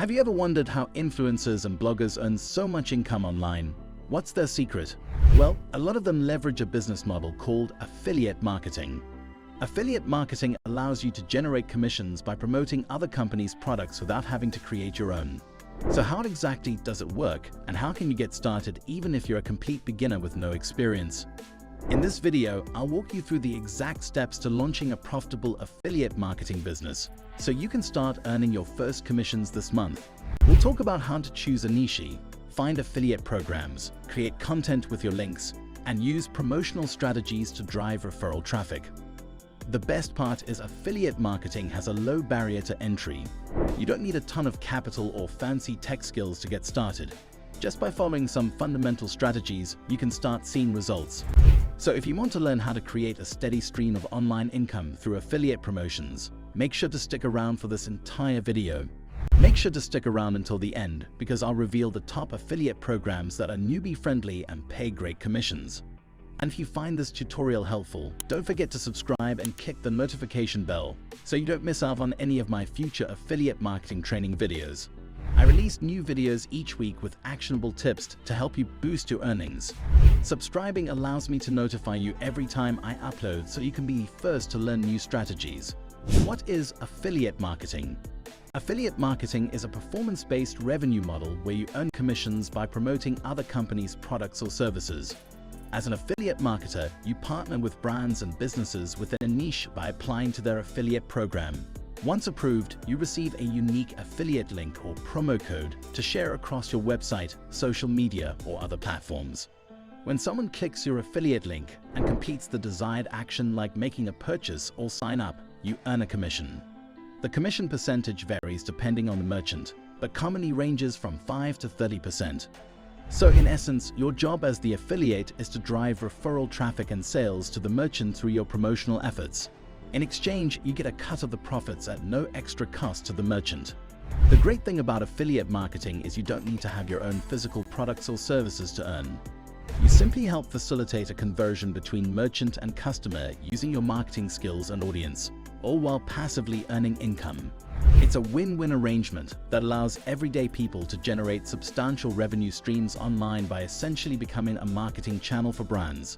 Have you ever wondered how influencers and bloggers earn so much income online? What's their secret? Well, a lot of them leverage a business model called affiliate marketing. Affiliate marketing allows you to generate commissions by promoting other companies' products without having to create your own. So how exactly does it work, and how can you get started even if you're a complete beginner with no experience? In this video, I'll walk you through the exact steps to launching a profitable affiliate marketing business, so you can start earning your first commissions this month. We'll talk about how to choose a niche, find affiliate programs, create content with your links, and use promotional strategies to drive referral traffic. The best part is affiliate marketing has a low barrier to entry. You don't need a ton of capital or fancy tech skills to get started. Just by following some fundamental strategies, you can start seeing results. So if you want to learn how to create a steady stream of online income through affiliate promotions, make sure to stick around for this entire video. Make sure to stick around until the end, because I'll reveal the top affiliate programs that are newbie-friendly and pay great commissions. And if you find this tutorial helpful, don't forget to subscribe and click the notification bell so you don't miss out on any of my future affiliate marketing training videos. I release new videos each week with actionable tips to help you boost your earnings. Subscribing allows me to notify you every time I upload, so you can be first to learn new strategies. What is affiliate marketing? Affiliate marketing is a performance-based revenue model where you earn commissions by promoting other companies' products or services. As an affiliate marketer, you partner with brands and businesses within a niche by applying to their affiliate program. Once approved, you receive a unique affiliate link or promo code to share across your website, social media, or other platforms. When someone clicks your affiliate link and completes the desired action like making a purchase or sign up, you earn a commission. The commission percentage varies depending on the merchant, but commonly ranges from 5 to 30%. So in essence, your job as the affiliate is to drive referral traffic and sales to the merchant through your promotional efforts. In exchange, you get a cut of the profits at no extra cost to the merchant. The great thing about affiliate marketing is you don't need to have your own physical products or services to earn. You simply help facilitate a conversion between merchant and customer using your marketing skills and audience, all while passively earning income. It's a win-win arrangement that allows everyday people to generate substantial revenue streams online by essentially becoming a marketing channel for brands.